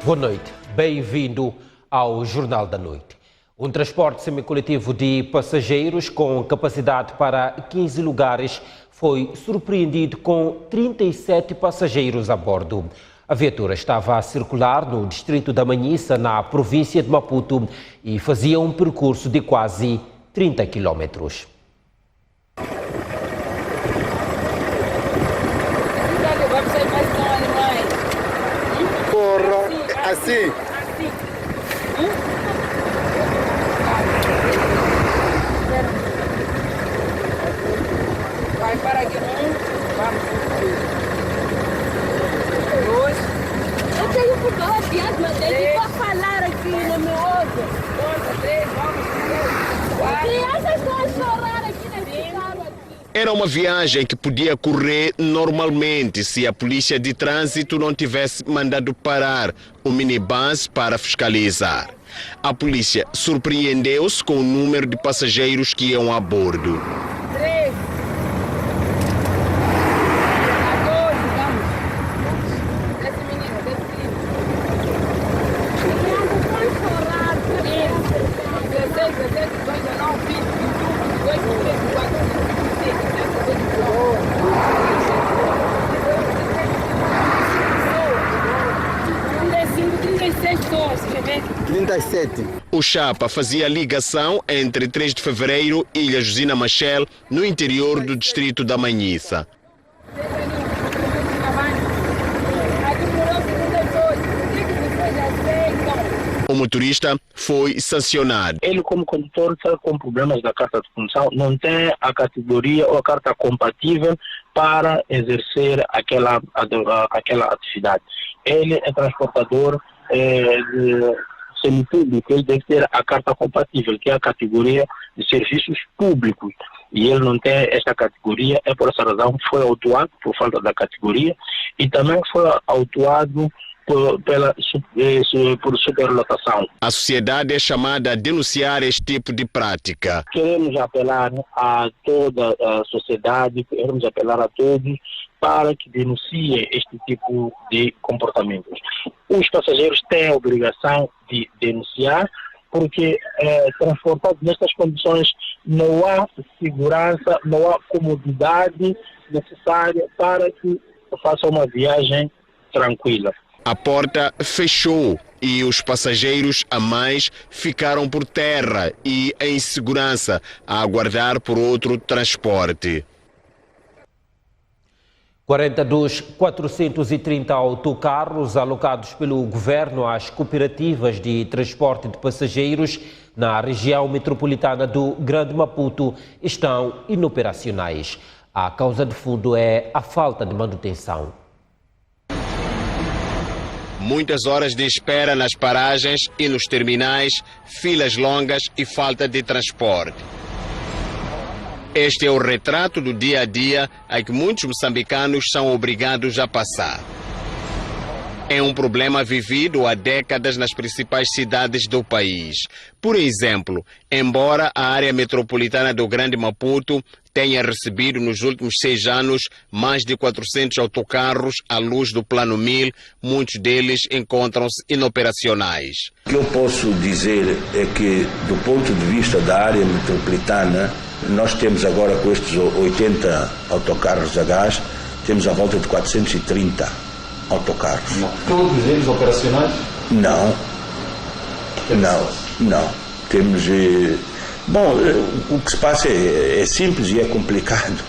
Boa noite, bem-vindo ao Jornal da Noite. Um transporte semicoletivo de passageiros com capacidade para 15 lugares foi surpreendido com 37 passageiros a bordo. A viatura estava a circular no distrito da Manhissa, na província de Maputo, e fazia um percurso de quase 30 quilômetros. Assim. Vai para aqui, vamos. 2. Eu tenho que falar piada, mas ele vai falar aqui no meu ouvido. 2, 3, vamos. 4. Crianças estão a chorar aqui nesse carro aqui. Era uma viagem que podia correr normalmente se a polícia de trânsito não tivesse mandado parar o minibus para fiscalizar. A polícia surpreendeu-se com o número de passageiros que iam a bordo. 3. 14, vamos. Desce, menino, desce. Crianças estão a chorar. 16, 17, 18, 19, 20, 21, 22, 23, 24, 25, 36 pessoas, quer ver? 37. O Chapa fazia ligação entre 3 de fevereiro e Ilha Josina Machel, no interior do distrito da Manhissa. O motorista foi sancionado. Ele, como condutor, está com problemas da carta de condução, não tem a categoria ou a carta compatível para exercer aquela atividade. Ele é transportador semipúblico, ele deve ter a carta compatível, que é a categoria de serviços públicos. E ele não tem esta categoria, é por essa razão que foi autuado por falta da categoria e também foi autuado por superlotação. A sociedade é chamada a denunciar este tipo de prática. Queremos apelar a toda a sociedade, queremos apelar a todos para que denunciem este tipo de comportamentos. Os passageiros têm a obrigação de denunciar, porque transportados nestas condições não há segurança, não há comodidade necessária para que façam uma viagem tranquila. A porta fechou e os passageiros a mais ficaram por terra e em segurança a aguardar por outro transporte. 40 dos 430 autocarros alocados pelo governo às cooperativas de transporte de passageiros na região metropolitana do Grande Maputo estão inoperacionais. A causa de fundo é a falta de manutenção. Muitas horas de espera nas paragens e nos terminais, filas longas e falta de transporte. Este é o retrato do dia a dia a que muitos moçambicanos são obrigados a passar. É um problema vivido há décadas nas principais cidades do país. Por exemplo, embora a área metropolitana do Grande Maputo tenha recebido nos últimos 6 anos mais de 400 autocarros à luz do Plano 1000, muitos deles encontram-se inoperacionais. O que eu posso dizer é que, do ponto de vista da área metropolitana, nós temos agora, com estes 80 autocarros a gás, temos a volta de 430 autocarros. Não. Todos eles operacionais? Não. Temos... Bom, o que se passa é simples e é complicado.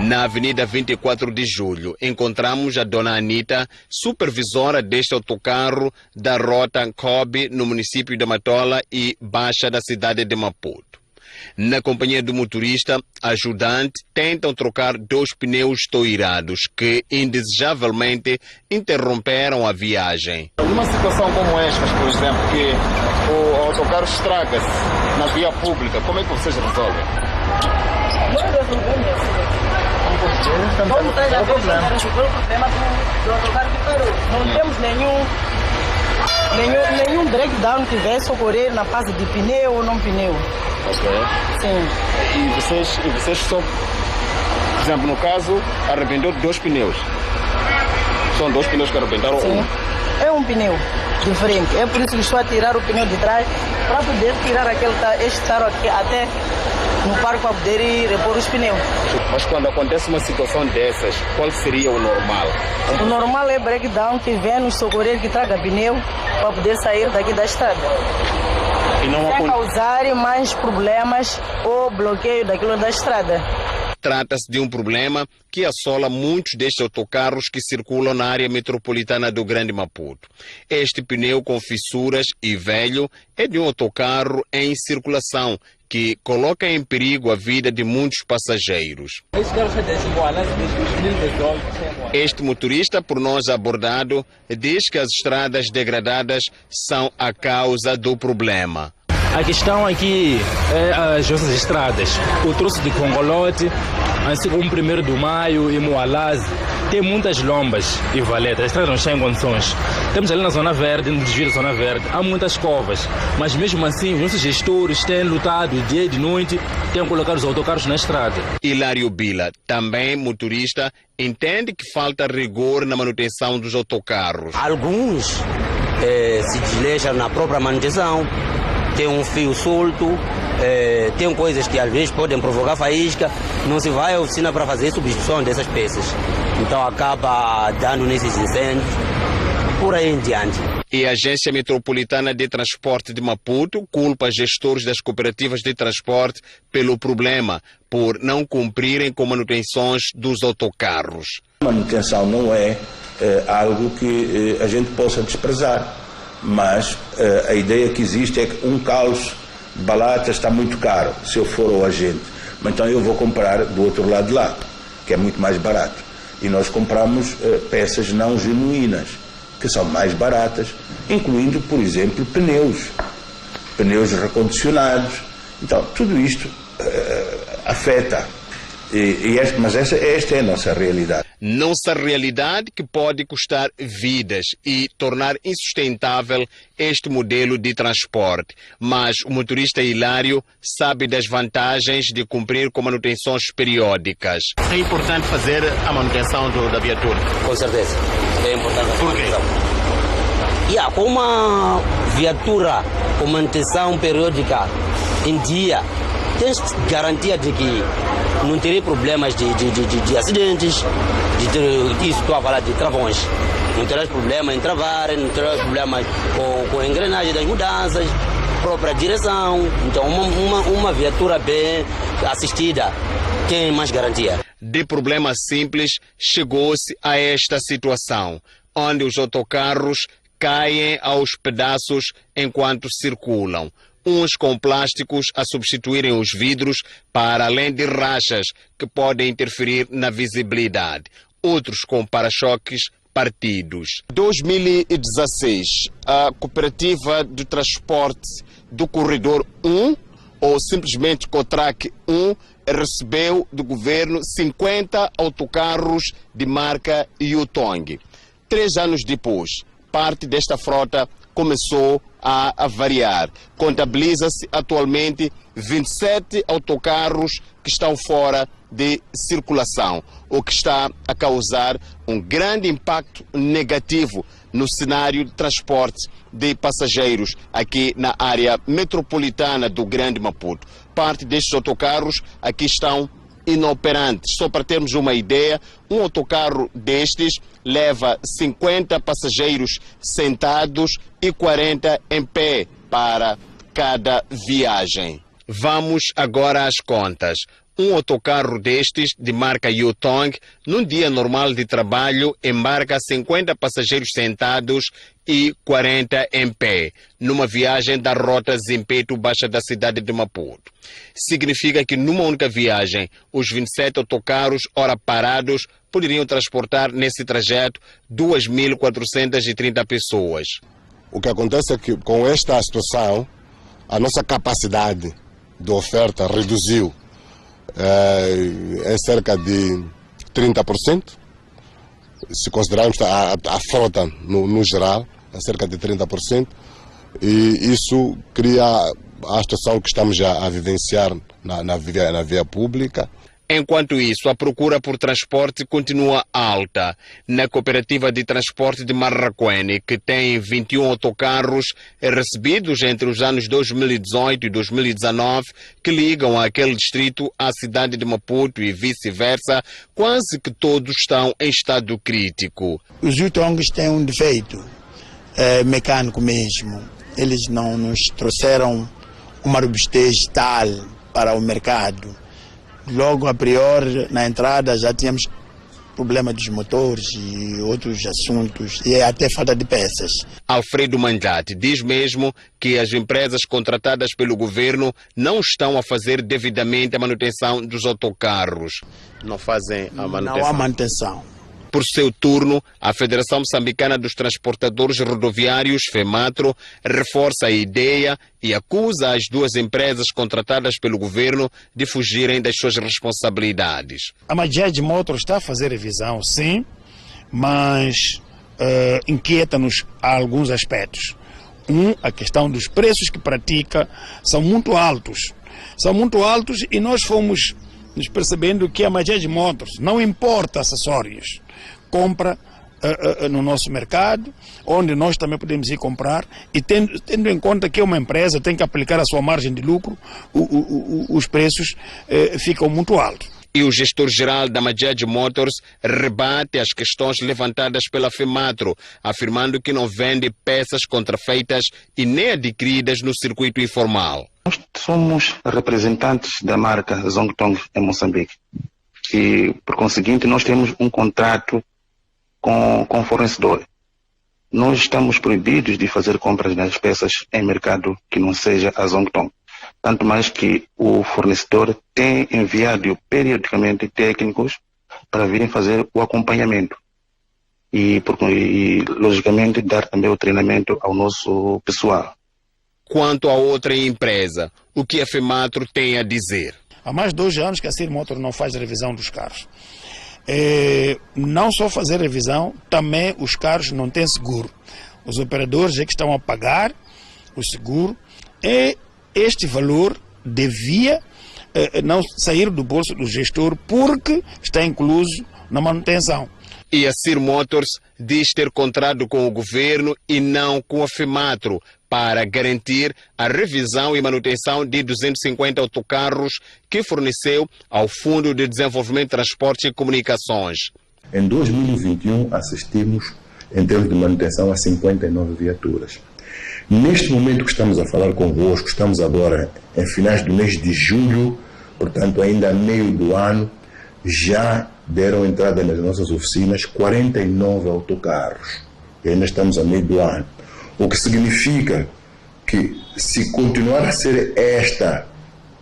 Na Avenida 24 de Julho, encontramos a Dona Anita, supervisora deste autocarro da rota Nkobe, no município de Matola e Baixa da cidade de Maputo. Na companhia do motorista, ajudante, tentam trocar 2 pneus toirados que, indesejavelmente, interromperam a viagem. Numa situação como esta, por exemplo, que o autocarro estraga-se na via pública, como é que vocês resolvem? Nós resolvemos assim. Como tem a problema do autocarro que parou. Não temos nenhum breakdown que vai socorrer na fase de pneu ou não pneu. Ok. Sim. E vocês só, por exemplo, no caso, arrebentou 2 pneus. São 2 pneus que arrebentaram? Sim. É um pneu diferente. É por isso que estou a tirar o pneu de trás para poder tirar este taro aqui até no parque para poder ir repor os pneus. Mas quando acontece uma situação dessas, qual seria o normal? O normal é breakdown, que vem nos socorrer, que traga pneu para poder sair daqui da estrada. E não Sem causar mais problemas ou bloqueio daquilo da estrada. Trata-se de um problema que assola muitos destes autocarros que circulam na área metropolitana do Grande Maputo. Este pneu com fissuras e velho é de um autocarro em circulação que coloca em perigo a vida de muitos passageiros. Este motorista, por nós abordado, diz que as estradas degradadas são a causa do problema. A questão aqui é as nossas estradas. O troço de Congolote, assim como 1º de Maio e Moalaze, tem muitas lombas e valetas. A estrada não está em condições. Temos ali na Zona Verde, no desvio da Zona Verde, há muitas covas. Mas mesmo assim, os nossos gestores têm lutado dia e de noite, têm colocado os autocarros na estrada. Hilário Bila, também motorista, entende que falta rigor na manutenção dos autocarros. Alguns se desleixam na própria manutenção. Tem um fio solto, tem coisas que às vezes podem provocar faísca, não se vai à oficina para fazer substituição dessas peças. Então acaba dando nesses incêndios, por aí em diante. E a Agência Metropolitana de Transporte de Maputo culpa gestores das cooperativas de transporte pelo problema, por não cumprirem com manutenções dos autocarros. A manutenção não é algo que a gente possa desprezar. Mas a ideia que existe é que um calço de balata está muito caro, se eu for ao agente. Mas então eu vou comprar do outro lado de lá, que é muito mais barato. E nós compramos peças não genuínas, que são mais baratas, incluindo, por exemplo, pneus recondicionados. Então, tudo isto afeta. Mas esta é a nossa realidade. Nossa realidade que pode custar vidas e tornar insustentável este modelo de transporte. Mas o motorista Hilário sabe das vantagens de cumprir com manutenções periódicas. É importante fazer a manutenção da viatura? Com certeza, é importante. Por quê? Com uma viatura com manutenção periódica em dia, tens garantia de que não terei problemas de acidentes, isso estou a falar de travões. Não terás problema em travar, não terás problemas com a engrenagem das mudanças, própria direção. Então uma viatura bem assistida tem mais garantia. De problema simples, chegou-se a esta situação, onde os autocarros caem aos pedaços enquanto circulam. Uns com plásticos a substituírem os vidros, para além de rachas que podem interferir na visibilidade. Outros com para-choques partidos. Em 2016, a Cooperativa de Transporte do Corredor 1, ou simplesmente Cotrac 1, recebeu do governo 50 autocarros de marca Yutong. 3 anos depois, parte desta frota começou a variar. Contabiliza-se atualmente 27 autocarros que estão fora de circulação, o que está a causar um grande impacto negativo no cenário de transporte de passageiros aqui na área metropolitana do Grande Maputo. Parte destes autocarros aqui estão inoperantes. Só para termos uma ideia, um autocarro destes leva 50 passageiros sentados e 40 em pé para cada viagem. Vamos agora às contas. Um autocarro destes, de marca Yutong, num dia normal de trabalho, embarca 50 passageiros sentados e 40 em pé, numa viagem da rota Zimpeto-Baixa da cidade de Maputo. Significa que numa única viagem, os 27 autocarros, ora parados, poderiam transportar nesse trajeto 2.430 pessoas. O que acontece é que com esta situação, a nossa capacidade de oferta reduziu em cerca de 30%, se considerarmos a frota no geral, em cerca de 30%, e isso cria a situação que estamos a vivenciar na via pública. Enquanto isso, a procura por transporte continua alta. Na cooperativa de transporte de Marraquene, que tem 21 autocarros recebidos entre os anos 2018 e 2019, que ligam aquele distrito à cidade de Maputo e vice-versa, quase que todos estão em estado crítico. Os Yutongs têm um defeito mecânico mesmo. Eles não nos trouxeram uma robustez tal para o mercado. Logo a priori, na entrada, já tínhamos problema dos motores e outros assuntos, e até falta de peças. Alfredo Mandlate diz mesmo que as empresas contratadas pelo governo não estão a fazer devidamente a manutenção dos autocarros. Não fazem a manutenção? Não há manutenção. Por seu turno, a Federação Moçambicana dos Transportadores Rodoviários, FEMATRO, reforça a ideia e acusa as duas empresas contratadas pelo governo de fugirem das suas responsabilidades. A Majed Motors está a fazer revisão, sim, mas inquieta-nos a alguns aspectos. A questão dos preços que pratica são muito altos. São muito altos e nós fomos nos percebendo que a Majed Motors não importa acessórios. Compra no nosso mercado, onde nós também podemos ir comprar, e tendo em conta que uma empresa tem que aplicar a sua margem de lucro, os preços ficam muito altos. E o gestor-geral da Majed Motors rebate as questões levantadas pela FEMATRO, afirmando que não vende peças contrafeitas e nem adquiridas no circuito informal. Nós somos representantes da marca Zongtong em Moçambique e, por conseguinte, nós temos um contrato com o fornecedor. Nós estamos proibidos de fazer compras das peças em mercado que não seja a Zongtong. Tanto mais que o fornecedor tem enviado periodicamente técnicos para virem fazer o acompanhamento e logicamente, dar também o treinamento ao nosso pessoal. Quanto a outra empresa, o que a FEMATRO tem a dizer? Há mais de 2 anos que a CIR Motor não faz revisão dos carros. Não só fazer revisão, também os carros não têm seguro. Os operadores é que estão a pagar o seguro e este valor devia não sair do bolso do gestor porque está incluso na manutenção. E a CIR Motors diz ter contrato com o governo e não com a FEMATRO para garantir a revisão e manutenção de 250 autocarros que forneceu ao Fundo de Desenvolvimento de Transportes e Comunicações. Em 2021 assistimos, em termos de manutenção, a 59 viaturas. Neste momento que estamos a falar convosco, estamos agora em finais do mês de julho, portanto ainda a meio do ano, já deram entrada nas nossas oficinas 49 autocarros. E ainda estamos a meio do ano. O que significa que, se continuar a ser esta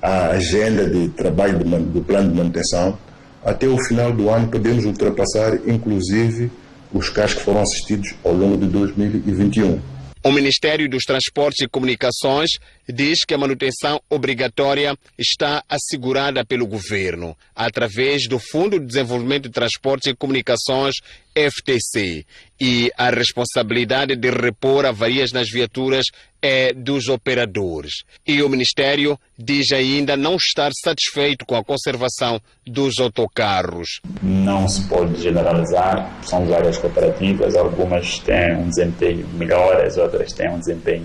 a agenda de trabalho do plano de manutenção, até o final do ano podemos ultrapassar, inclusive, os carros que foram assistidos ao longo de 2021. O Ministério dos Transportes e Comunicações diz que a manutenção obrigatória está assegurada pelo governo, através do Fundo de Desenvolvimento de Transportes e Comunicações, FTC, e a responsabilidade de repor avarias nas viaturas é dos operadores. E o Ministério diz ainda não estar satisfeito com a conservação dos autocarros. Não se pode generalizar, são várias cooperativas, algumas têm um desempenho melhor, as outras têm um desempenho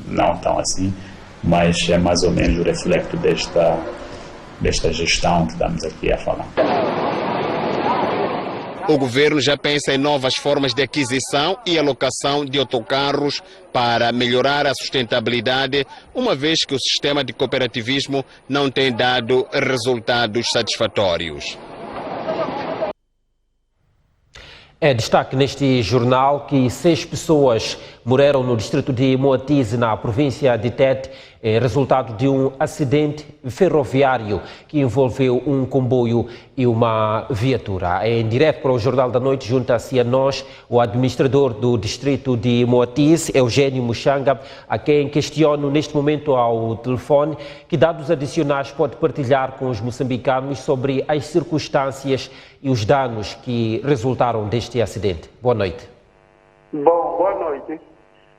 não tão assim, mas é mais ou menos o reflexo desta gestão que estamos aqui a falar. O governo já pensa em novas formas de aquisição e alocação de autocarros para melhorar a sustentabilidade, uma vez que o sistema de cooperativismo não tem dado resultados satisfatórios. É destaque neste jornal que 6 pessoas morreram no distrito de Moatize, na província de Tete, resultado de um acidente ferroviário que envolveu um comboio e uma viatura. Em direto para o Jornal da Noite, junta-se a nós o administrador do distrito de Moatize, Eugênio Muxanga, a quem questiono neste momento ao telefone que dados adicionais pode partilhar com os moçambicanos sobre as circunstâncias e os danos que resultaram deste acidente. Boa noite. Bom, boa noite.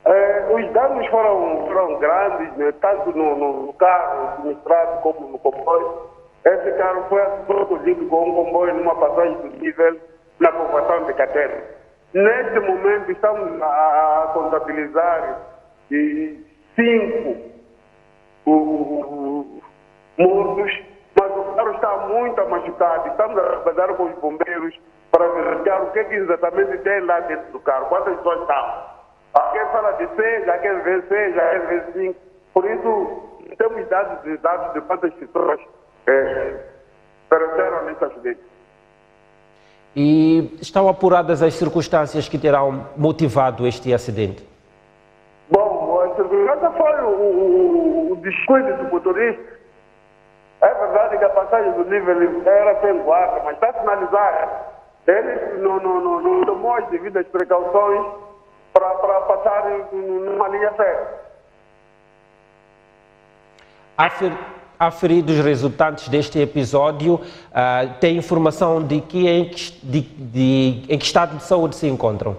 Os danos foram grandes, né? Tanto no carro administrado como no comboio. Esse carro foi colhido com um comboio numa passagem do nível na população de Catena. Neste momento estamos a contabilizar 5 mortos, mas o carro está muito machucado. Estamos a trabalhar com os bombeiros para verificar o que exatamente tem lá dentro do carro, quantas pessoas estão. Alguém fala de 6, alguém vê 6, alguém vê 5. Por isso, temos dados exatos de quantas pessoas pereceram nesse acidente. E estão apuradas as circunstâncias que terão motivado este acidente? Bom, a circunstância foi o descuido do motorista. É verdade que a passagem do nível era sem guarda, mas está sinalizada. Ele não tomou as devidas precauções para passar numa linha certa. Aferidos os resultantes deste episódio, tem informação de que em que estado de saúde se encontram?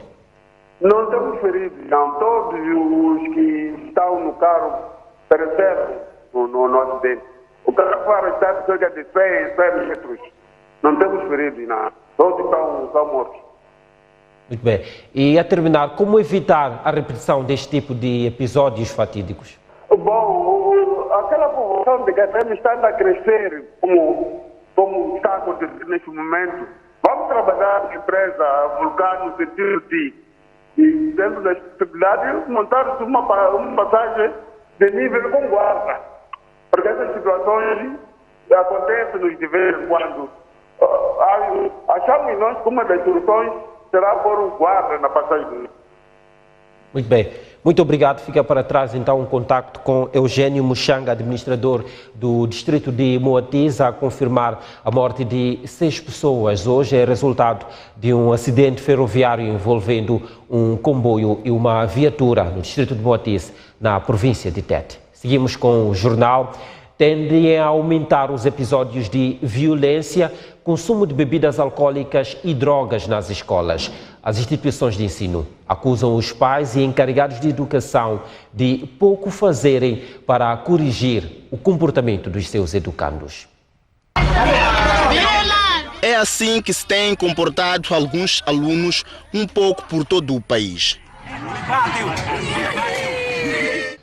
Não temos feridos, não. Todos os que estão no carro pereceram no acidente. O carro está de cerca de 100 metros. Não temos feridos, não. Todos estão mortos. Muito bem. E a terminar, como evitar a repetição deste tipo de episódios fatídicos? Bom, aquela população de Catena está a crescer como está acontecendo neste momento. Vamos trabalhar na empresa Vulcano no sentido de dentro das possibilidades, montar uma passagem de nível com guarda. Porque essas situações acontecem nos diversos quando achamos nós que uma das soluções será pôr um guarda na passagem do nível. Muito bem. Muito obrigado. Fica para trás então um contacto com Eugênio Muxanga, administrador do distrito de Moatize, a confirmar a morte de 6 pessoas. Hoje é resultado de um acidente ferroviário envolvendo um comboio e uma viatura no distrito de Moatize, na província de Tete. Seguimos com o jornal. Tendem a aumentar os episódios de violência, consumo de bebidas alcoólicas e drogas nas escolas. As instituições de ensino acusam os pais e encarregados de educação de pouco fazerem para corrigir o comportamento dos seus educandos. É assim que se têm comportado alguns alunos um pouco por todo o país.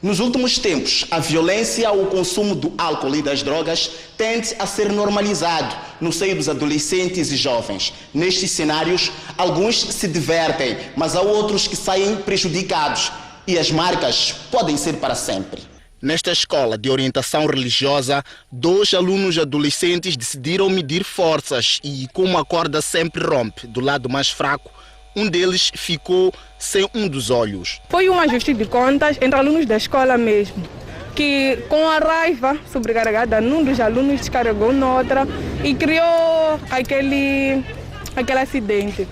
Nos últimos tempos, a violência, o consumo do álcool e das drogas tende a ser normalizado no seio dos adolescentes e jovens. Nestes cenários, alguns se divertem, mas há outros que saem prejudicados e as marcas podem ser para sempre. Nesta escola de orientação religiosa, 2 alunos adolescentes decidiram medir forças e, como a corda sempre rompe do lado mais fraco, um deles ficou sem um dos olhos. Foi um ajuste de contas entre alunos da escola mesmo, que com a raiva sobrecarregada, num dos alunos descarregou noutra e criou aquele acidente,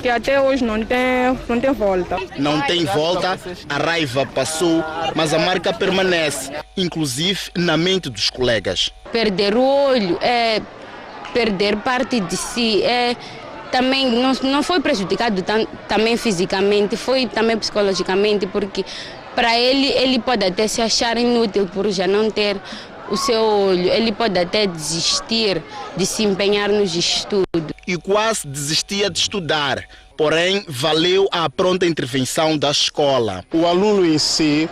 que até hoje não tem volta. Não tem volta, a raiva passou, mas a marca permanece, inclusive na mente dos colegas. Perder o olho é perder parte de si, também não foi prejudicado também fisicamente, foi também psicologicamente, porque para ele pode até se achar inútil por já não ter o seu olho, ele pode até desistir de se empenhar nos estudos. E quase desistia de estudar, porém valeu a pronta intervenção da escola. O aluno em si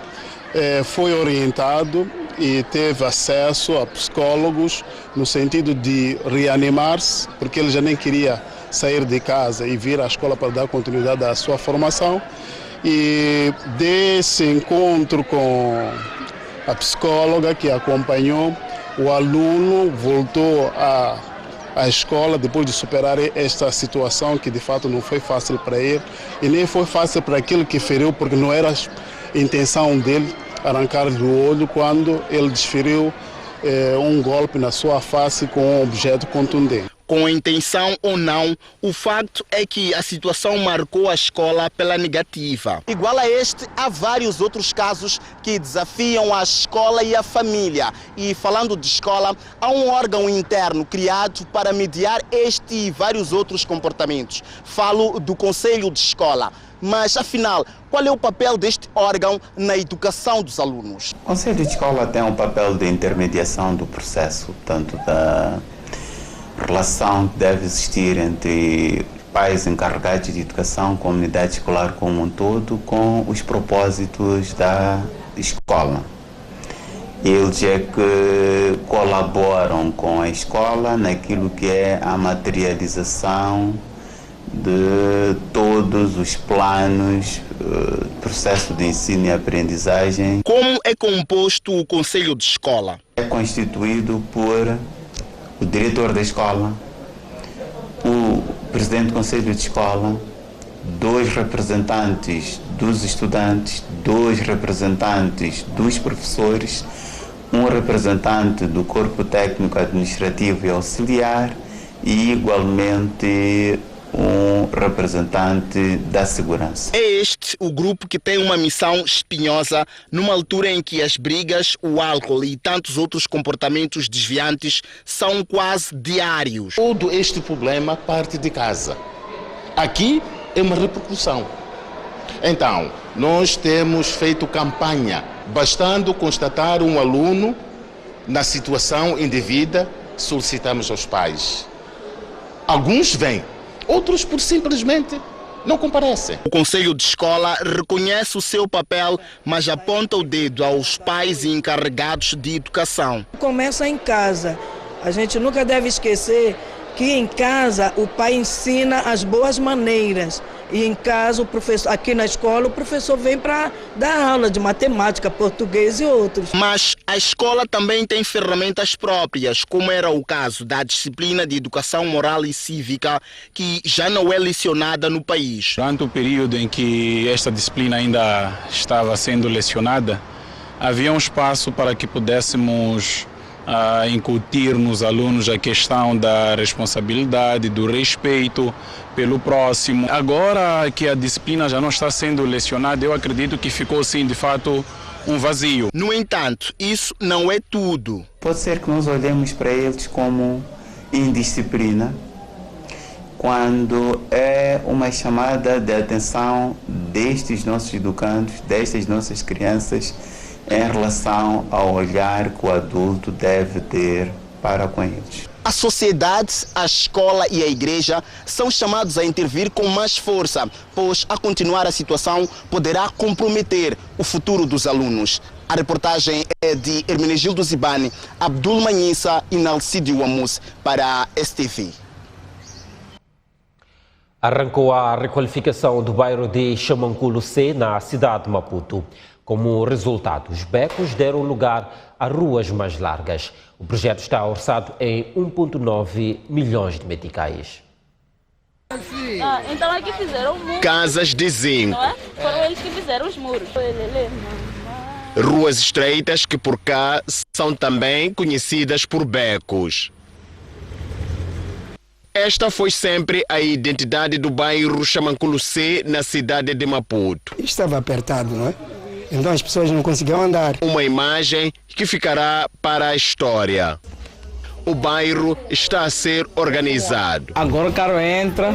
foi orientado e teve acesso a psicólogos no sentido de reanimar-se, porque ele já nem queria sair de casa e vir à escola para dar continuidade à sua formação. E desse encontro com a psicóloga que acompanhou, o aluno voltou à escola depois de superar esta situação que de fato não foi fácil para ele e nem foi fácil para aquele que feriu, porque não era a intenção dele arrancar-lhe o olho quando ele desferiu um golpe na sua face com um objeto contundente. Com intenção ou não, o facto é que a situação marcou a escola pela negativa. Igual a este, há vários outros casos que desafiam a escola e a família. E falando de escola, há um órgão interno criado para mediar este e vários outros comportamentos. Falo do Conselho de Escola. Mas, afinal, qual é o papel deste órgão na educação dos alunos? O Conselho de Escola tem um papel de intermediação do processo, tanto da relação que deve existir entre pais encarregados de educação, comunidade escolar como um todo, com os propósitos da escola. Eles é que colaboram com a escola naquilo que é a materialização de todos os planos, processo de ensino e aprendizagem. Como é composto o Conselho de Escola? É constituído por o diretor da escola, o presidente do Conselho de Escola, 2 representantes dos estudantes, 2 representantes dos professores, um representante do corpo técnico administrativo e auxiliar e, igualmente, um representante da segurança. É este o grupo que tem uma missão espinhosa numa altura em que as brigas, o álcool e tantos outros comportamentos desviantes são quase diários. Todo este problema parte de casa. Aqui é uma repercussão. Então, nós temos feito campanha, bastando constatar um aluno na situação indevida, solicitamos aos pais. Alguns vêm, outros por simplesmente não comparecem. O Conselho de Escola reconhece o seu papel, mas aponta o dedo aos pais e encarregados de educação. Começa em casa. A gente nunca deve esquecer que em casa o pai ensina as boas maneiras. E em casa, o professor, aqui na escola, o professor vem para dar aula de matemática, português e outros. Mas a escola também tem ferramentas próprias, como era o caso da disciplina de educação moral e cívica, que já não é lecionada no país. Durante o período em que esta disciplina ainda estava sendo lecionada, havia um espaço para que pudéssemos incutir nos alunos a questão da responsabilidade, do respeito pelo próximo. Agora que a disciplina já não está sendo lecionada, eu acredito que ficou sim, de fato, um vazio. No entanto, isso não é tudo. Pode ser que nós olhemos para eles como indisciplina, quando é uma chamada de atenção destes nossos educandos, destas nossas crianças, em relação ao olhar que o adulto deve ter para com eles. A sociedade, a escola e a igreja são chamados a intervir com mais força, pois, a continuar, a situação poderá comprometer o futuro dos alunos. A reportagem é de Hermenegildo Zibani, Abdul Manhissa e Nalcídio Amus para a STV. Arrancou a requalificação do bairro de Xamanculo C, na cidade de Maputo. Como resultado, os becos deram lugar a ruas mais largas. O projeto está orçado em 1,9 milhões de meticais. Então aqui fizeram muros. Casas de zinco. Não é? Foram eles que fizeram os muros. Ruas estreitas que por cá são também conhecidas por becos. Esta foi sempre a identidade do bairro Xamanculo C, na cidade de Maputo. Estava apertado, não é? Então as pessoas não conseguiam andar. Uma imagem que ficará para a história. O bairro está a ser organizado. Agora o carro entra,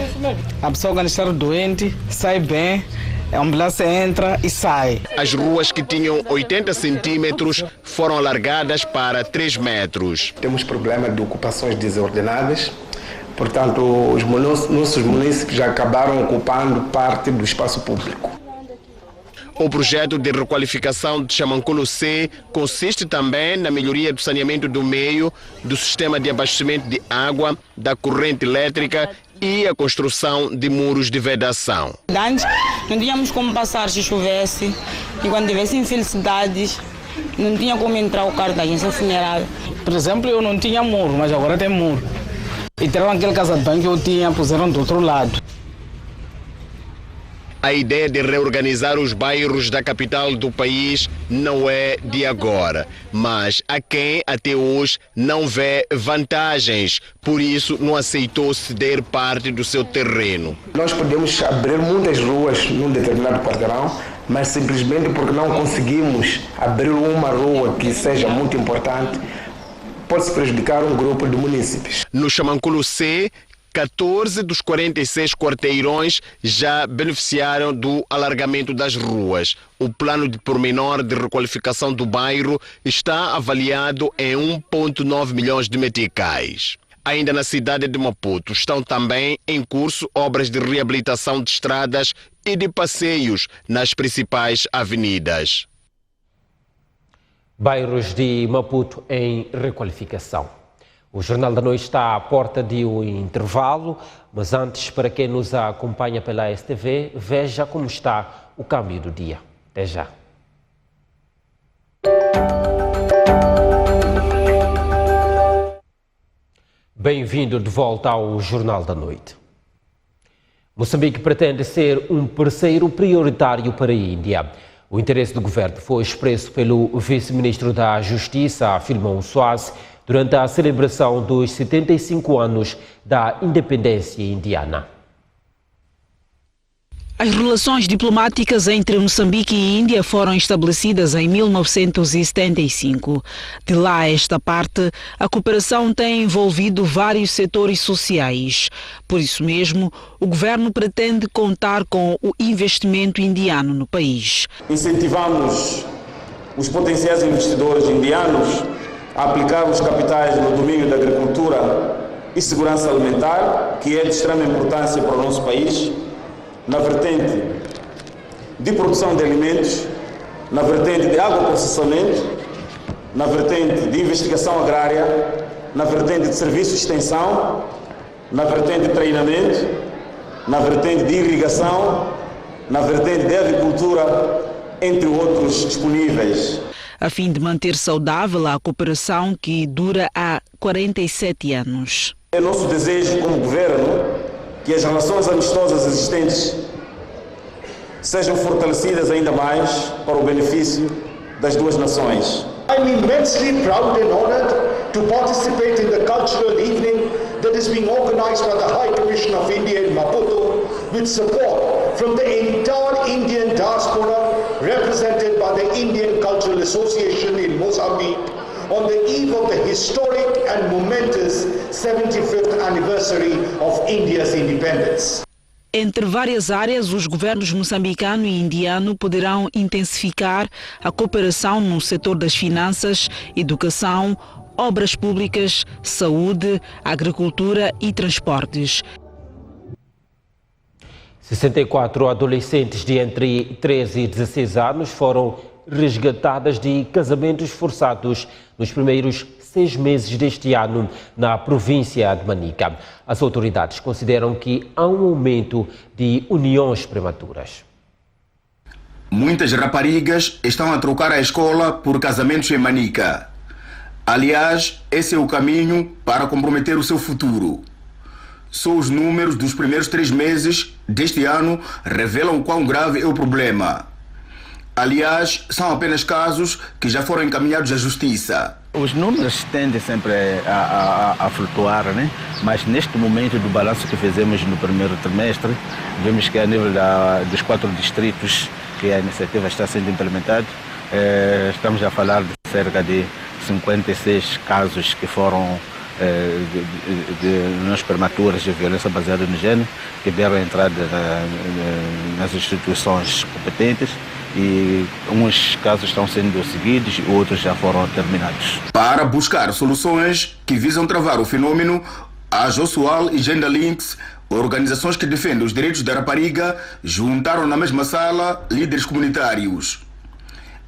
a pessoa quando está doente sai bem, a ambulância entra e sai. As ruas que tinham 80 centímetros foram alargadas para 3 metros. Temos problema de ocupações desordenadas. Portanto, os nossos municípios já acabaram ocupando parte do espaço público. O projeto de requalificação de Xamanculo C consiste também na melhoria do saneamento do meio, do sistema de abastecimento de água, da corrente elétrica e a construção de muros de vedação. Antes não tínhamos como passar se chovesse e quando tivesse infelicidades não tinha como entrar o carro da agência funerária. Por exemplo, eu não tinha muro, mas agora tem muro. E tiraram aquele casa de banho que eu tinha, puseram do outro lado. A ideia de reorganizar os bairros da capital do país não é de agora, mas há quem até hoje não vê vantagens, por isso não aceitou ceder parte do seu terreno. Nós podemos abrir muitas ruas num determinado quarteirão, mas simplesmente porque não conseguimos abrir uma rua que seja muito importante, pode-se prejudicar um grupo de munícipes. No Xamanculo C, 14 dos 46 quarteirões já beneficiaram do alargamento das ruas. O plano de pormenor de requalificação do bairro está avaliado em 1,9 milhões de meticais. Ainda na cidade de Maputo estão também em curso obras de reabilitação de estradas e de passeios nas principais avenidas. Bairros de Maputo em requalificação. O Jornal da Noite está à porta de um intervalo, mas antes, para quem nos acompanha pela STV, veja como está o câmbio do dia. Até já. Bem-vindo de volta ao Jornal da Noite. Moçambique pretende ser um parceiro prioritário para a Índia. O interesse do governo foi expresso pelo vice-ministro da Justiça, Filmon Soares, durante a celebração dos 75 anos da independência indiana. As relações diplomáticas entre Moçambique e Índia foram estabelecidas em 1975. De lá a esta parte, a cooperação tem envolvido vários setores sociais. Por isso mesmo, o governo pretende contar com o investimento indiano no país. Incentivamos os potenciais investidores indianos a aplicar os capitais no domínio da agricultura e segurança alimentar, que é de extrema importância para o nosso país, na vertente de produção de alimentos, na vertente de agroprocessamento, na vertente de investigação agrária, na vertente de serviço de extensão, na vertente de treinamento, na vertente de irrigação, na vertente de agricultura, entre outros disponíveis. A fim de manter saudável a cooperação que dura há 47 anos. É nosso desejo como governo que as relações amistosas existentes sejam fortalecidas ainda mais para o benefício das duas nações. I'm immensely proud and honored to participate in the cultural evening that is being organized by the High Commission of India in Maputo with support from the entire Indian diaspora represented by the Indian Cultural Association in Mozambique on the eve of the historic and momentous 75th anniversary of India's independence. Entre várias áreas, os governos moçambicano e indiano poderão intensificar a cooperação no setor das finanças, educação, obras públicas, saúde, agricultura e transportes. 64 adolescentes de entre 13 e 16 anos foram resgatadas de casamentos forçados nos primeiros 6 meses deste ano na província de Manica. As autoridades consideram que há um aumento de uniões prematuras. Muitas raparigas estão a trocar a escola por casamentos em Manica. Aliás, esse é o caminho para comprometer o seu futuro. Só os números dos primeiros 3 meses deste ano revelam quão grave é o problema. Aliás, são apenas casos que já foram encaminhados à justiça. Os números tendem sempre a flutuar, né? Mas neste momento do balanço que fizemos no primeiro trimestre, vemos que a nível dos 4 distritos que a iniciativa está sendo implementada, estamos a falar de cerca de 56 casos que foram de uniões prematuras de violência baseada no género, que deram entrada nas instituições competentes. E uns casos estão sendo seguidos e outros já foram terminados. Para buscar soluções que visam travar o fenômeno, a Josual e Gender Links, organizações que defendem os direitos da rapariga, juntaram na mesma sala líderes comunitários.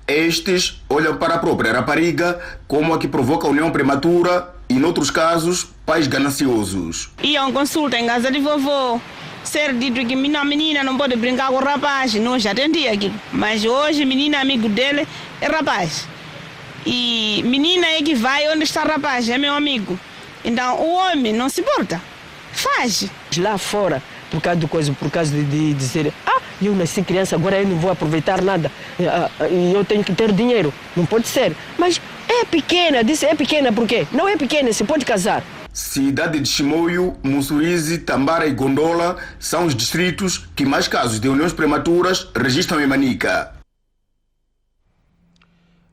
Estes olham para a própria rapariga como a que provoca união prematura e, em outros casos, pais gananciosos. Iam consulta em casa de vovô. Ser dito que minha menina não pode brincar com o rapaz, nós já atendi aquilo. Mas hoje, menina amigo dele é rapaz. E menina é que vai onde está rapaz, é meu amigo. Então o homem não se importa, faz. Lá fora, por causa de coisa, por causa de dizer, eu nasci criança, agora eu não vou aproveitar nada, e eu tenho que ter dinheiro. Não pode ser. Mas é pequena, disse é pequena por quê? Não é pequena, se pode casar. Cidade de Chimoio, Mussurize, Tambara e Gondola são os distritos que mais casos de uniões prematuras registram em Manica.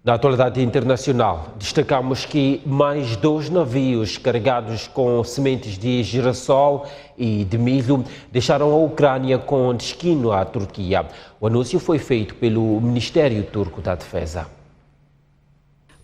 Na atualidade internacional, destacamos que mais 2 navios carregados com sementes de girassol e de milho deixaram a Ucrânia com destino à Turquia. O anúncio foi feito pelo Ministério Turco da Defesa.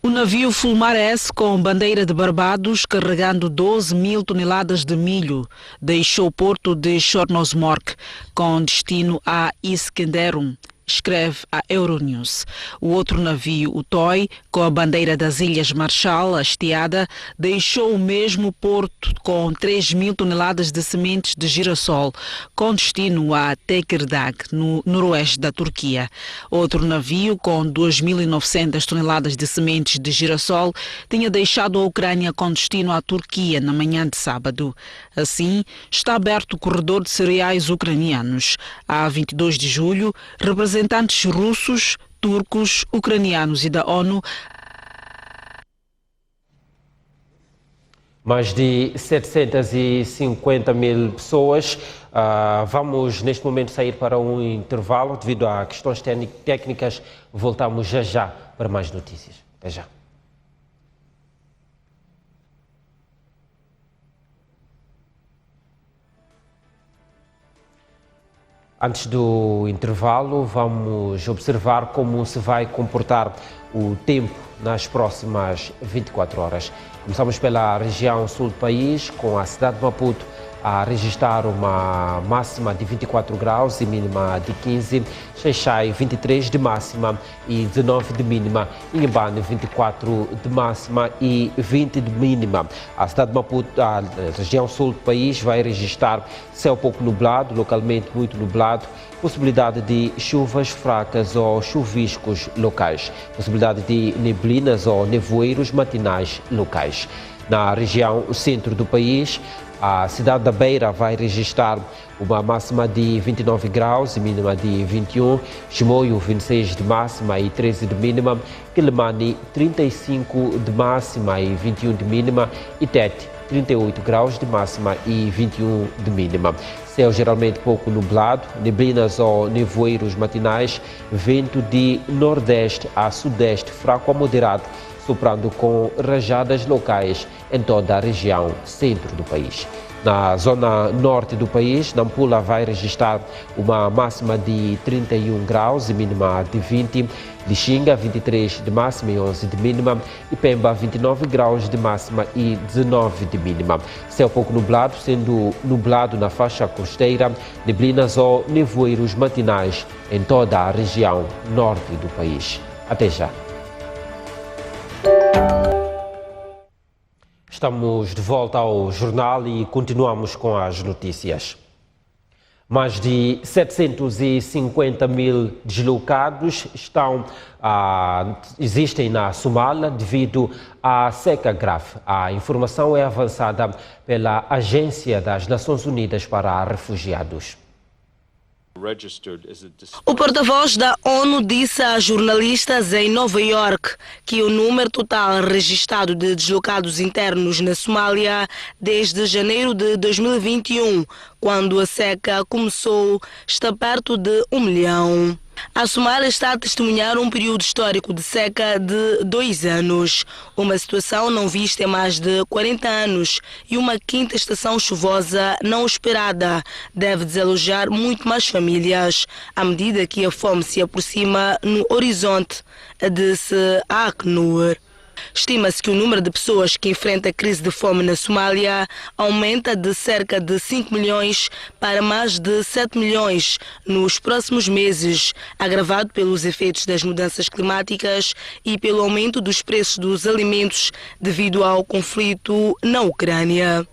O navio Fulmar S, com bandeira de Barbados, carregando 12 mil toneladas de milho, deixou o porto de Chornomorsk com destino a Iskenderun, escreve a Euronews. O outro navio, o Toy, com a bandeira das Ilhas Marshall hasteada, deixou o mesmo porto com 3 mil toneladas de sementes de girassol, com destino a Tekirdağ, no noroeste da Turquia. Outro navio, com 2.900 toneladas de sementes de girassol, tinha deixado a Ucrânia com destino à Turquia na manhã de sábado. Assim, está aberto o corredor de cereais ucranianos. A 22 de julho, representantes russos, turcos, ucranianos e da ONU. Mais de 750 mil pessoas. Vamos neste momento sair para um intervalo devido a questões técnicas. Voltamos já para mais notícias. Até já. Antes do intervalo, vamos observar como se vai comportar o tempo nas próximas 24 horas. Começamos pela região sul do país, com a cidade de Maputo a registrar uma máxima de 24 graus e mínima de 15, Xai-Xai 23 de máxima e 19 de mínima, Inhambane 24 de máxima e 20 de mínima. A cidade de Maputo, a região sul do país, vai registrar céu pouco nublado, localmente muito nublado, possibilidade de chuvas fracas ou chuviscos locais, possibilidade de neblinas ou nevoeiros matinais locais. Na região centro do país, a cidade da Beira vai registrar uma máxima de 29 graus e mínima de 21, Chimoio 26 de máxima e 13 de mínima, Quilimane 35 de máxima e 21 de mínima e Tete 38 graus de máxima e 21 de mínima. Céu geralmente pouco nublado, neblinas ou nevoeiros matinais, vento de nordeste a sudeste fraco a moderado, soprando com rajadas locais em toda a região centro do país. Na zona norte do país, Nampula vai registrar uma máxima de 31 graus e mínima de 20, Lixinga 23 de máxima e 11 de mínima e Pemba 29 graus de máxima e 19 de mínima. Céu pouco nublado, sendo nublado na faixa costeira, neblinas ou nevoeiros matinais em toda a região norte do país. Até já. Estamos de volta ao jornal e continuamos com as notícias. Mais de 750 mil deslocados existem na Somália devido à seca grave. A informação é avançada pela Agência das Nações Unidas para Refugiados. O porta-voz da ONU disse a jornalistas em Nova York que o número total registrado de deslocados internos na Somália desde janeiro de 2021, quando a seca começou, está perto de 1 milhão. A Somália está a testemunhar um período histórico de seca de 2 anos, uma situação não vista em mais de 40 anos e uma quinta estação chuvosa não esperada deve desalojar muito mais famílias à medida que a fome se aproxima no horizonte, disse a Acnur. Estima-se que o número de pessoas que enfrenta a crise de fome na Somália aumenta de cerca de 5 milhões para mais de 7 milhões nos próximos meses, agravado pelos efeitos das mudanças climáticas e pelo aumento dos preços dos alimentos devido ao conflito na Ucrânia.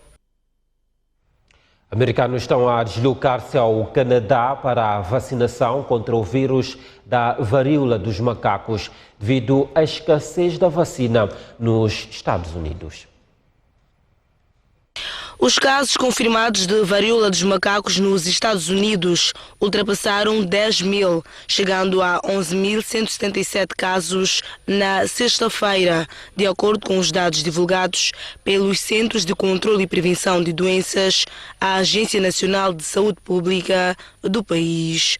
Americanos estão a deslocar-se ao Canadá para a vacinação contra o vírus da varíola dos macacos, devido à escassez da vacina nos Estados Unidos. Os casos confirmados de varíola dos macacos nos Estados Unidos ultrapassaram 10 mil, chegando a 11.177 casos na sexta-feira, de acordo com os dados divulgados pelos Centros de Controlo e Prevenção de Doenças, a Agência Nacional de Saúde Pública do país.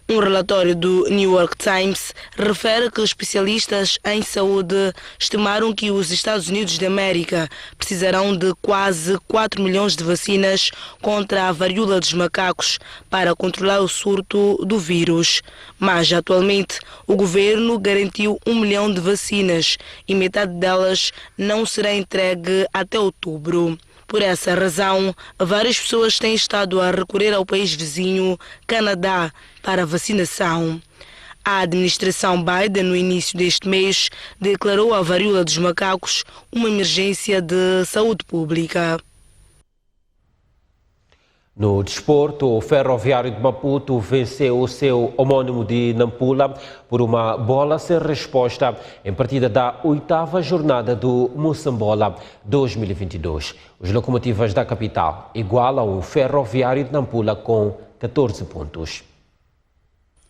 Um relatório do New York Times refere que especialistas em saúde estimaram que os Estados Unidos da América precisarão de quase 4 milhões de vacinas contra a varíola dos macacos para controlar o surto do vírus. Mas, atualmente, o governo garantiu 1 milhão de vacinas e metade delas não será entregue até outubro. Por essa razão, várias pessoas têm estado a recorrer ao país vizinho, Canadá, para a vacinação. A administração Biden, no início deste mês, declarou a varíola dos macacos uma emergência de saúde pública. No desporto, o Ferroviário de Maputo venceu o seu homónimo de Nampula por uma bola sem resposta em partida da 8ª jornada do Moçambola 2022. Os locomotivas da capital igualam o Ferroviário de Nampula com 14 pontos.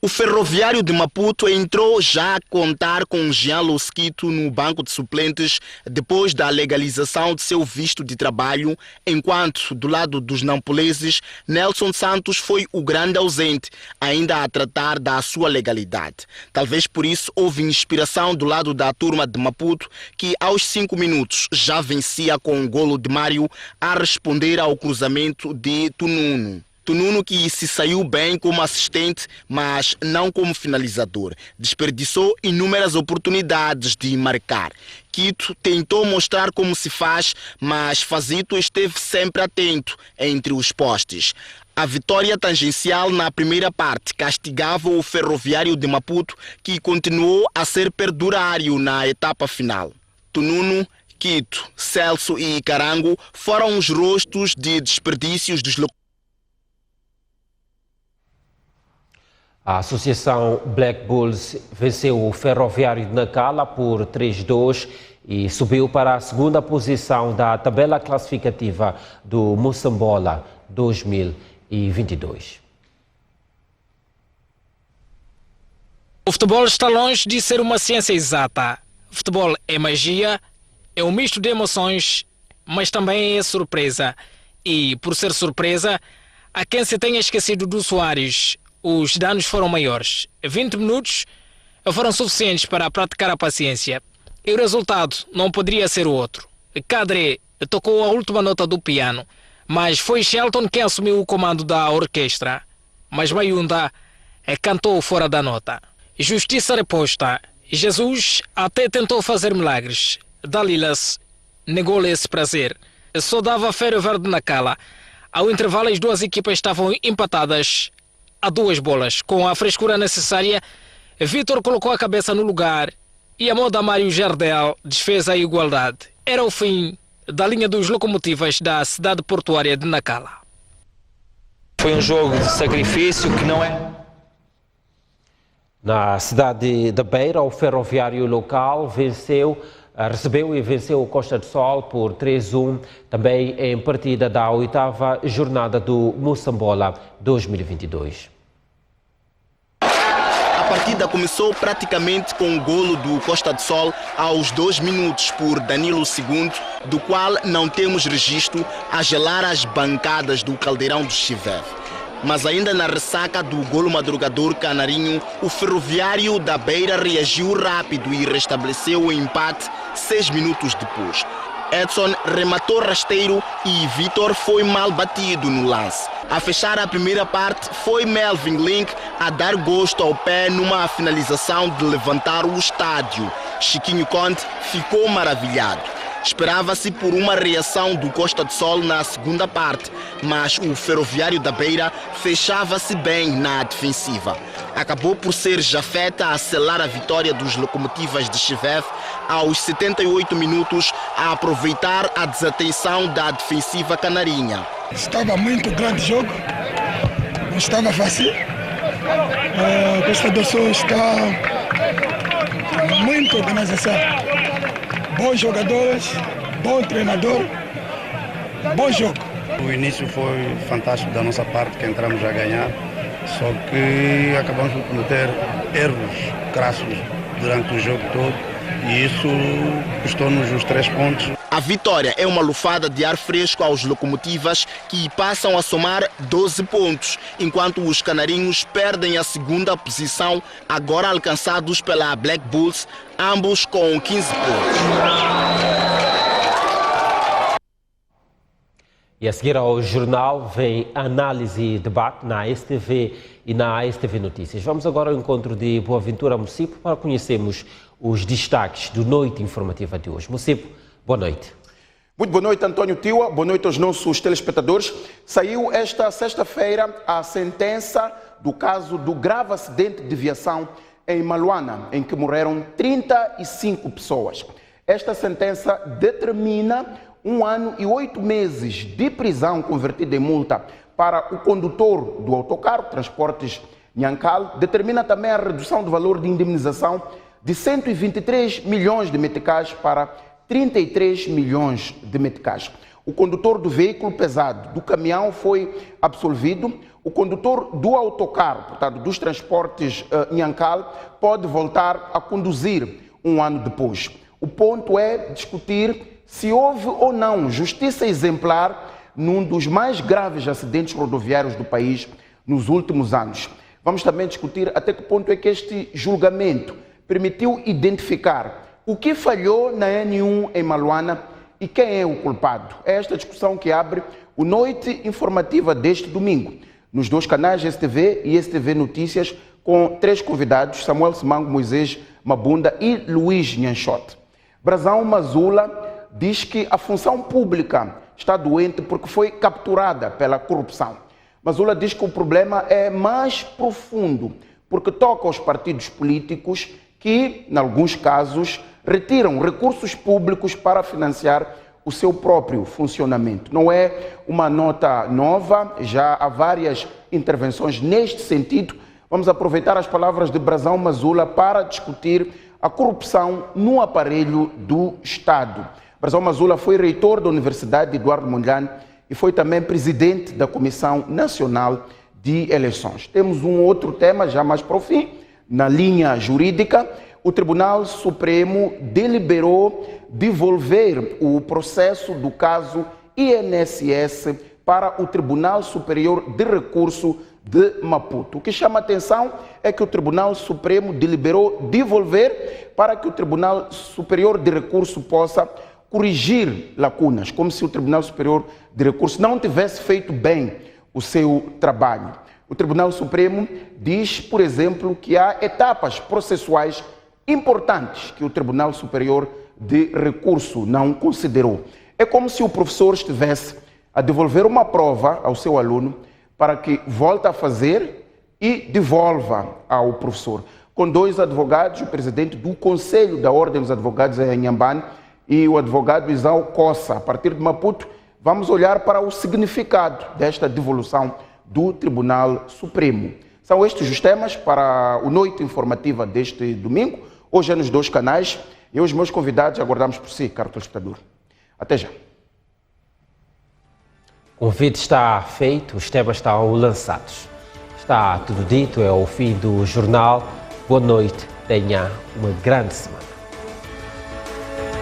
O Ferroviário de Maputo entrou já a contar com Jean Losquito no banco de suplentes depois da legalização de seu visto de trabalho, enquanto do lado dos nampuleses, Nelson Santos foi o grande ausente, ainda a tratar da sua legalidade. Talvez por isso houve inspiração do lado da turma de Maputo, que aos 5 minutos já vencia com um golo de Mário a responder ao cruzamento de Tununo. Tununo, que se saiu bem como assistente, mas não como finalizador. Desperdiçou inúmeras oportunidades de marcar. Quito tentou mostrar como se faz, mas Fazito esteve sempre atento entre os postes. A vitória tangencial na primeira parte castigava o Ferroviário de Maputo, que continuou a ser perdurário na etapa final. Tununo, Quito, Celso e Carango foram os rostos de desperdícios dos locais. A Associação Black Bulls venceu o Ferroviário de Nacala por 3-2 e subiu para a segunda posição da tabela classificativa do Moçambola 2022. O futebol está longe de ser uma ciência exata. O futebol é magia, é um misto de emoções, mas também é surpresa. E, por ser surpresa, há quem se tenha esquecido do Soares. Os danos foram maiores. 20 minutos foram suficientes para praticar a paciência. E o resultado não poderia ser o outro. Cadre tocou a última nota do piano, mas foi Shelton quem assumiu o comando da orquestra. Mas Mayunda cantou fora da nota. Justiça reposta. Jesus até tentou fazer milagres. Dalilas negou-lhe esse prazer. Só dava Ferro Verde na cala. Ao intervalo, as duas equipas estavam empatadas a 2 bolas. Com a frescura necessária, Vítor colocou a cabeça no lugar e a moda Mário Jardel desfez a igualdade. Era o fim da linha dos locomotivas da cidade portuária de Nacala. Foi um jogo de sacrifício que não é... Na cidade da Beira, o ferroviário local recebeu e venceu o Costa do Sol por 3-1, também em partida da 8ª jornada do Moçambola 2022. A partida começou praticamente com o golo do Costa do Sol aos 2 minutos por Danilo II, do qual não temos registro, a gelar as bancadas do Caldeirão do Chiver. Mas ainda na ressaca do golo madrugador canarinho, o Ferroviário da Beira reagiu rápido e restabeleceu o empate 6 minutos depois. Edson rematou rasteiro e Vítor foi mal batido no lance. A fechar a primeira parte foi Melvin Link a dar gosto ao pé numa finalização de levantar o estádio. Chiquinho Conte ficou maravilhado. Esperava-se por uma reação do Costa do Sol na segunda parte, mas o Ferroviário da Beira fechava-se bem na defensiva. Acabou por ser Jafeta a selar a vitória dos locomotivas de Chivef aos 78 minutos, a aproveitar a desatenção da defensiva canarinha. Estava muito grande o jogo, não estava fácil. O Costa do Sol está muito organização. Bons jogadores, bom treinador, bom jogo. O início foi fantástico da nossa parte, que entramos a ganhar, só que acabamos por cometer erros crassos durante o jogo todo. e isso custou-nos os 3 pontos. A vitória é uma lufada de ar fresco aos locomotivas, que passam a somar 12 pontos, enquanto os canarinhos perdem a segunda posição, agora alcançados pela Black Bulls, ambos com 15 pontos. E a seguir ao jornal vem análise e debate na STV e na STV Notícias. Vamos agora ao encontro de Boaventura Mocipo para conhecermos os destaques do Noite Informativa de hoje. Mocipo, boa noite. Muito boa noite, António Tiwa. Boa noite aos nossos telespectadores. Saiu esta sexta-feira a sentença do caso do grave acidente de viação em Maluana, em que morreram 35 pessoas. Esta sentença determina 1 ano e 8 meses de prisão convertida em multa para o condutor do autocarro Transportes Nhankal. Determina também a redução do valor de indemnização de 123 milhões de meticais para 33 milhões de meticais. O condutor do veículo pesado do caminhão foi absolvido. O condutor do autocarro, portanto, dos Transportes Nhankal, pode voltar a conduzir 1 ano depois. O ponto é discutir se houve ou não justiça exemplar num dos mais graves acidentes rodoviários do país nos últimos anos. Vamos também discutir até que ponto é que este julgamento permitiu identificar o que falhou na N1 em Maluana e quem é o culpado. É esta discussão que abre o Noite Informativa deste domingo, nos 2 canais STV e STV Notícias, com 3 convidados, Samuel Simango, Moisés Mabunda e Luís Nhanchote. Brazão Mazula diz que a função pública está doente porque foi capturada pela corrupção. Mazula diz que o problema é mais profundo, porque toca aos partidos políticos que, em alguns casos, retiram recursos públicos para financiar o seu próprio funcionamento. Não é uma nota nova, já há várias intervenções neste sentido. Vamos aproveitar as palavras de Brazão Mazula para discutir a corrupção no aparelho do Estado. Brazão Mazula foi reitor da Universidade Eduardo Mondlane e foi também presidente da Comissão Nacional de Eleições. Temos um outro tema, já mais para o fim, na linha jurídica. O Tribunal Supremo deliberou devolver o processo do caso INSS para o Tribunal Superior de Recurso de Maputo. O que chama a atenção é que o Tribunal Supremo deliberou devolver para que o Tribunal Superior de Recurso possa corrigir lacunas, como se o Tribunal Superior de Recurso não tivesse feito bem o seu trabalho. O Tribunal Supremo diz, por exemplo, que há etapas processuais importantes que o Tribunal Superior de Recurso não considerou. É como se o professor estivesse a devolver uma prova ao seu aluno para que volte a fazer e devolva ao professor. Com 2 advogados, o presidente do Conselho da Ordem dos Advogados em Inhambane e o advogado Isao Cossa, a partir de Maputo, vamos olhar para o significado desta devolução do Tribunal Supremo. São estes os temas para o Noite Informativa deste domingo. Hoje é nos 2 canais. E os meus convidados aguardamos por si, caro telespectador. Até já. O convite está feito, os temas estão lançados. Está tudo dito, é o fim do jornal. Boa noite, tenha uma grande semana.